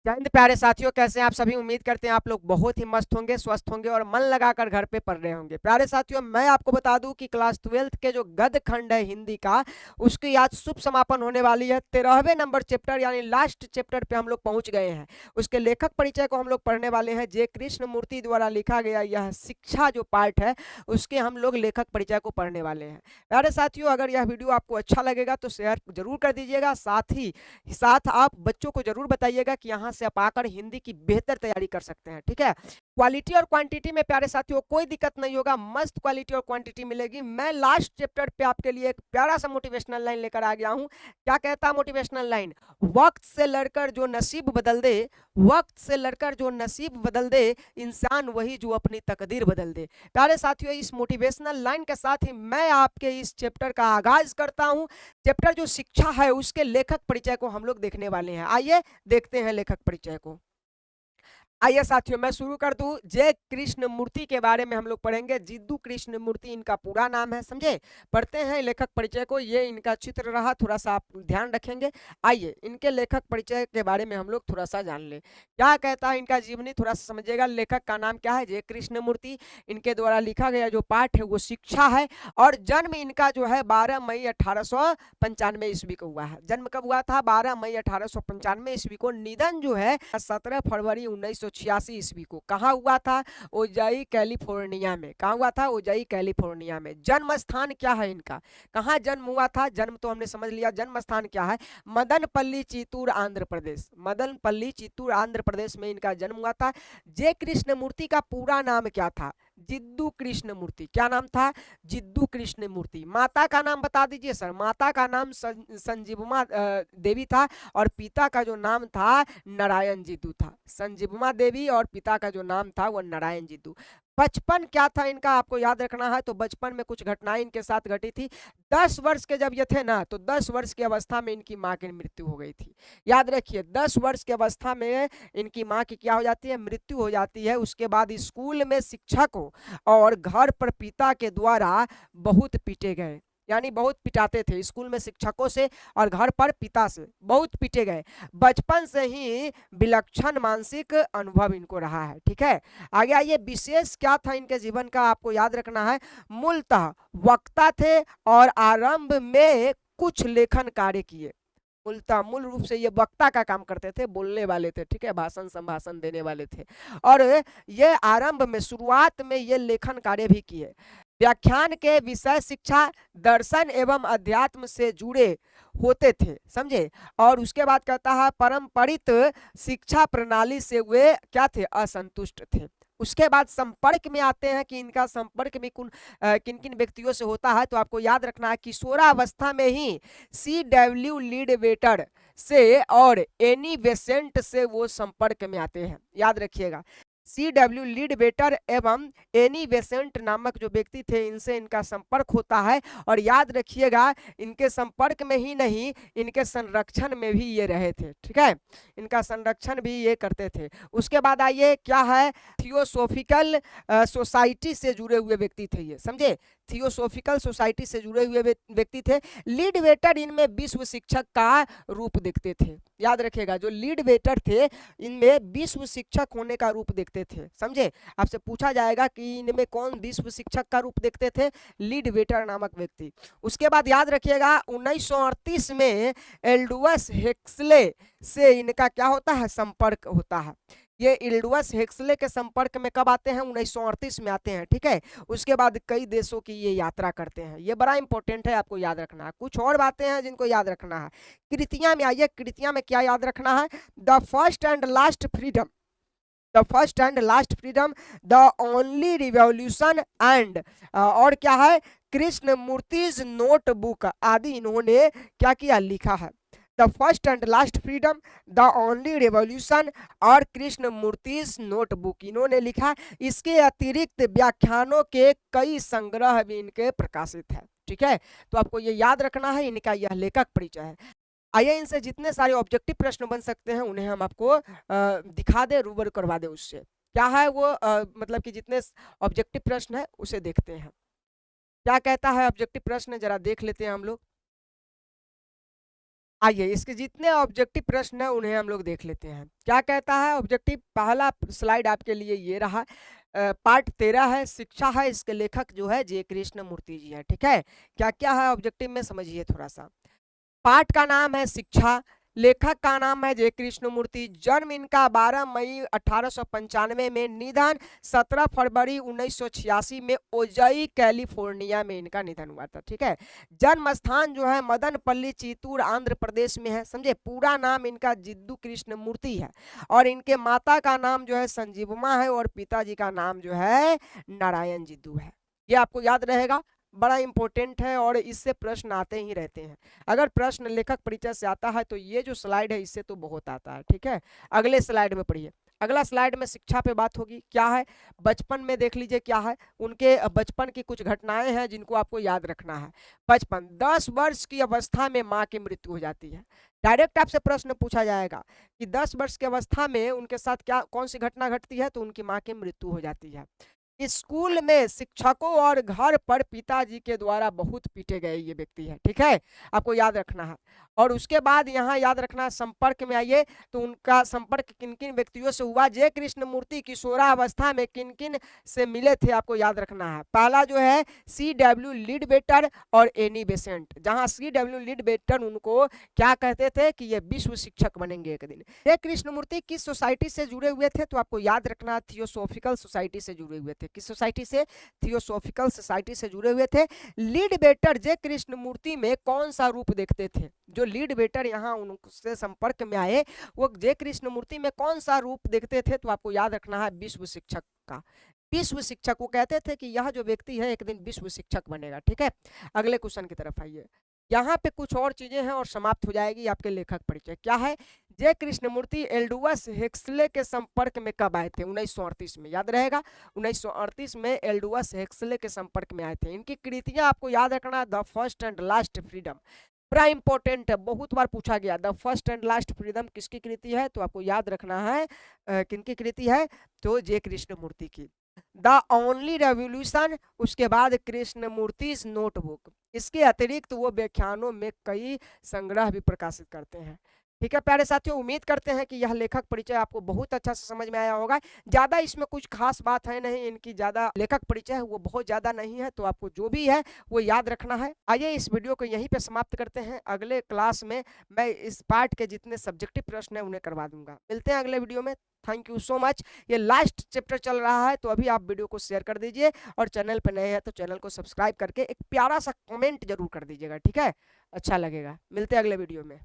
जय हिंद प्यारे साथियों, कैसे हैं आप सभी। उम्मीद करते हैं आप लोग बहुत ही मस्त होंगे, स्वस्थ होंगे और मन लगाकर घर पे पढ़ रहे होंगे। प्यारे साथियों, मैं आपको बता दूं कि क्लास 12th के जो गद्य खंड है हिंदी का, उसकी आज शुभ समापन होने वाली है। 13वें नंबर चैप्टर यानी लास्ट चैप्टर पे हम लोग पहुंच गए हैं। उसके लेखक परिचय को हम लोग पढ़ने वाले हैं। जे कृष्ण मूर्ति द्वारा लिखा गया यह शिक्षा जो पार्ट है, उसके हम लोग लेखक परिचय को पढ़ने वाले हैं। प्यारे साथियों, अगर यह वीडियो आपको अच्छा लगेगा तो शेयर जरूर कर दीजिएगा। साथ आप बच्चों को जरूर बताइएगा कि यहाँ से आप आकर हिंदी की बेहतर तैयारी कर सकते हैं। ठीक है, क्वालिटी और क्वांटिटी में प्यारे साथियों कोई दिक्कत नहीं होगा, मस्त क्वालिटी और क्वांटिटी मिलेगी। मैं लास्ट चैप्टर पे आपके लिए एक प्यारा सा मोटिवेशनल लाइन लेकर आ गया हूँ। क्या कहता है मोटिवेशनल लाइन? वक्त से लड़कर जो नसीब बदल दे, वक्त से लड़कर जो नसीब बदल दे, इंसान वही जो अपनी तकदीर बदल दे। प्यारे साथियों, इस मोटिवेशनल लाइन के साथ ही मैं आपके इस चैप्टर का आगाज करता हूँ। चैप्टर जो शिक्षा है उसके लेखक परिचय को हम लोग देखने वाले हैं। आइए देखते हैं लेखक परिचय को। आइए साथियों, मैं शुरू कर दूं। जय कृष्ण मूर्ति के बारे में हम लोग पढ़ेंगे। जिद्दू कृष्ण मूर्ति इनका पूरा नाम है, समझे। पढ़ते हैं लेखक परिचय को। ये इनका चित्र रहा, थोड़ा सा आप ध्यान रखेंगे। आइए इनके लेखक परिचय के बारे में हम लोग थोड़ा सा जान ले। क्या कहता है इनका जीवनी, थोड़ा सा समझिएगा। लेखक का नाम क्या है? जय कृष्ण मूर्ति। इनके द्वारा लिखा गया जो पाठ है वो शिक्षा है। और जन्म इनका जो है 12 मई 1895 ईस्वी को हुआ है। जन्म कब हुआ था? 12 मई 1895 ईस्वी को। निधन जो है 17 फरवरी 1986 ईस्वी को। कहाँ हुआ था? ओजाई कैलिफोर्निया में। कहाँ हुआ था? ओजाई कैलिफोर्निया में। जन्म स्थान क्या है इनका? कहाँ जन्म हुआ था? जन्म तो हमने समझ लिया, जन्म स्थान क्या है? मदनपल्ली चित्तूर आंध्र प्रदेश। मदनपल्ली चित्तूर आंध्र प्रदेश में इनका जन्म हुआ था। जय कृष्ण मूर्ति का पूरा नाम क्या था? जिद्दू कृष्ण मूर्ति। क्या नाम था? जिद्दू कृष्ण मूर्ति। माता का नाम बता दीजिए सर। माता का नाम संजीवमा देवी था और पिता का जो नाम था नारायण जिद्दू था। संजीवमा देवी और पिता का जो नाम था वो नारायण जिद्दू। बचपन क्या था इनका आपको याद रखना है। तो बचपन में कुछ घटनाएं इनके साथ घटी थी। 10 वर्ष के जब ये थे ना, तो 10 वर्ष की अवस्था में इनकी माँ की मृत्यु हो गई थी। याद रखिए, 10 वर्ष की अवस्था में इनकी माँ की क्या हो जाती है? मृत्यु हो जाती है। उसके बाद स्कूल में शिक्षकों और घर पर पिता के द्वारा बहुत पीटे गए। यानी बहुत पिटाते थे स्कूल में शिक्षकों से और घर पर पिता से बहुत पीटे गए। बचपन से ही विलक्षण मानसिक अनुभव इनको रहा है। ठीक है, आगे आइए। विशेष क्या था इनके जीवन का आपको याद रखना है। मूलतः वक्ता थे और आरंभ में कुछ लेखन कार्य किए। मूल रूप से ये वक्ता का काम करते थे, बोलने वाले थे। ठीक है, भाषण संभाषण देने वाले थे। और ये आरंभ में, शुरुआत में ये लेखन कार्य भी किए। व्याख्यान के विषय शिक्षा, दर्शन एवं अध्यात्म से जुड़े होते थे, समझे। और उसके बाद कहता है पारंपरिक शिक्षा प्रणाली से वे क्या थे? असंतुष्ट थे। उसके बाद संपर्क में आते हैं कि इनका संपर्क भी किन किन व्यक्तियों से होता है। तो आपको याद रखना है किशोरावस्था में ही C.W. लीडवेटर से और एनी बेसेंट से वो संपर्क में आते हैं। याद रखिएगा, C.W. लीडवेटर एवं एनी बेसेंट नामक जो व्यक्ति थे, इनसे इनका संपर्क होता है। और याद रखिएगा, इनके संपर्क में ही नहीं, इनके संरक्षण में भी ये रहे थे। ठीक है, इनका संरक्षण भी ये करते थे। उसके बाद आइए, क्या है? थियोसोफिकल सोसाइटी से जुड़े हुए व्यक्ति थे ये, समझे। थियोसोफिकल सोसाइटी से जुड़े हुए व्यक्ति थे। लीड वेटर इनमें विश्व शिक्षक का रूप देखते थे। याद रखिएगा, जो लीड वेटर थे इनमें विश्व शिक्षक होने का रूप देखते थे, समझे। आपसे पूछा जाएगा कि इनमें कौन विश्व शिक्षक का रूप देखते थे? लीड वेटर नामक व्यक्ति। उसके बाद याद रखिएगा, 1938 में एल्डुअस हेक्सले से इनका क्या होता है? संपर्क होता है। ये इल्डुअस हेक्सले के संपर्क में कब आते हैं? 1938 में आते हैं। ठीक है, उसके बाद कई देशों की ये यात्रा करते हैं। ये बड़ा इंपॉर्टेंट है, आपको याद रखना है। कुछ और बातें हैं जिनको याद रखना है। कृतियां में आइए, कृतियां में क्या याद रखना है? The first and last freedom, the first and last freedom, the only revolution and और क्या है? कृष्ण मूर्तिज नोटबुक आदि इन्होंने क्या किया? लिखा है। The first and last freedom, the only revolution और कृष्ण मूर्तिज नोटबुक इन्होंने लिखा। इसके अतिरिक्त व्याख्यानों के कई संग्रह भी इनके प्रकाशित है। ठीक है, तो आपको ये याद रखना है, इनका यह लेखक परिचय है। आइए, इनसे जितने सारे ऑब्जेक्टिव प्रश्न बन सकते हैं उन्हें हम आपको दिखा दे, रूबरू करवा दे। उससे क्या है वो मतलब कि जितने ऑब्जेक्टिव प्रश्न है उसे देखते हैं। क्या कहता है ऑब्जेक्टिव प्रश्न, जरा देख लेते हैं हम लोग। आइए इसके जितने ऑब्जेक्टिव प्रश्न है उन्हें हम लोग देख लेते हैं। क्या कहता है ऑब्जेक्टिव? पहला स्लाइड आपके लिए ये रहा। पार्ट 13 है, शिक्षा है। इसके लेखक जो है जे कृष्णमूर्ति जी है। ठीक है, क्या क्या है ऑब्जेक्टिव में समझिए थोड़ा सा। पाठ का नाम है शिक्षा, लेखक का नाम है जे कृष्णमूर्ति, जन्म इनका 12 मई 1895 में, निधन 17 फरवरी 1986 में ओजई कैलिफोर्निया में इनका निधन हुआ था। ठीक है, जन्म स्थान जो है मदनपल्ली चित्तूर आंध्र प्रदेश में है। समझे, पूरा नाम इनका जिद्दू कृष्णमूर्ति है और इनके माता का नाम जो है संजीवमा है और पिताजी का नाम जो है नारायण जिद्दू है। ये आपको याद रहेगा, बड़ा इंपॉर्टेंट है और इससे प्रश्न आते ही रहते हैं। अगर प्रश्न लेखक परिचय से आता है तो ये जो स्लाइड है इससे तो बहुत आता है। ठीक है, अगले स्लाइड में पढ़िए। अगला स्लाइड में शिक्षा पे बात होगी। क्या है? बचपन में देख लीजिए क्या है, उनके बचपन की कुछ घटनाएं हैं जिनको आपको याद रखना है। बचपन, 10 वर्ष की अवस्था में माँ की मृत्यु हो जाती है। डायरेक्ट आपसे प्रश्न पूछा जाएगा कि 10 वर्ष की अवस्था में उनके साथ क्या कौन सी घटना घटती है, तो उनकी माँ की मृत्यु हो जाती है। स्कूल में शिक्षकों और घर पर पिताजी के द्वारा बहुत पीटे गए ये व्यक्ति है। ठीक है, आपको याद रखना है। और उसके बाद यहाँ याद रखना है, संपर्क में आइए तो उनका संपर्क किन किन व्यक्तियों से हुआ। जे कृष्णमूर्ति किशोरावस्था में किन किन से मिले थे, आपको याद रखना है। पहला जो है C.W. लिडबेटर और एनी बेसेंट, जहाँ C.W. लिडबेटर उनको क्या कहते थे कि ये विश्व शिक्षक बनेंगे एक दिन। जे कृष्णमूर्ति किस सोसाइटी से जुड़े हुए थे, तो आपको याद रखना, थियोसॉफिकल सोसाइटी से जुड़े हुए थे। किस सोसाइटी से? थियोसॉफिकल सोसाइटी से जुड़े हुए थे। लिडबेटर जे कृष्णमूर्ति में कौन सा रूप देखते थे? जो लिडबेटर यहाँ उनसे संपर्क में आए वो जे कृष्णमूर्ति में कौन सा रूप देखते थे, तो आपको याद रखना है विश्व शिक्षक का। विश्व शिक्षक, वो कहते थे कि यह जो व्यक्ति है एक दिन विश्व शिक्षक बनेगा। ठीक है, अगले क्वेश्चन की तरफ आइए। यहाँ पे कुछ और चीजें हैं और समाप्त हो जाएगी आपके लेखक परिचय। क्या है? जे कृष्णमूर्ति एल्डुअस हेक्सले के संपर्क में कब आए थे? 1938 में, याद रहेगा। 1938 में एल्डुअस हेक्सले के संपर्क में आए थे। इनकी कृतियां आपको याद रखना, the first and last freedom, बड़ा इंपॉर्टेंट है, बहुत बार पूछा गया। The first and last freedom किसकी कृति है, तो आपको याद रखना है किनकी कृति है, तो जे कृष्णमूर्ति की। द ओनली रेवोल्यूशन, उसके बाद कृष्णमूर्ति नोटबुक। इसके अतिरिक्त वो व्याख्यानों में कई संग्रह भी प्रकाशित करते हैं। ठीक है प्यारे साथियों, उम्मीद करते हैं कि यह लेखक परिचय आपको बहुत अच्छा से समझ में आया होगा। ज्यादा इसमें कुछ खास बात है नहीं, इनकी ज्यादा लेखक परिचय है वो बहुत ज्यादा नहीं है, तो आपको जो भी है वो याद रखना है। आइए इस वीडियो को यहीं पे समाप्त करते हैं। अगले क्लास में मैं इस पार्ट के जितने सब्जेक्टिव प्रश्न है उन्हें करवा दूंगा। मिलते हैं अगले वीडियो में। Thank you so much. ये लास्ट चैप्टर चल रहा है तो अभी आप वीडियो को शेयर कर दीजिए और चैनल पर नए हैं तो चैनल को सब्सक्राइब करके एक प्यारा सा कमेंट जरूर कर दीजिएगा। ठीक है, अच्छा लगेगा। मिलते हैं अगले वीडियो में।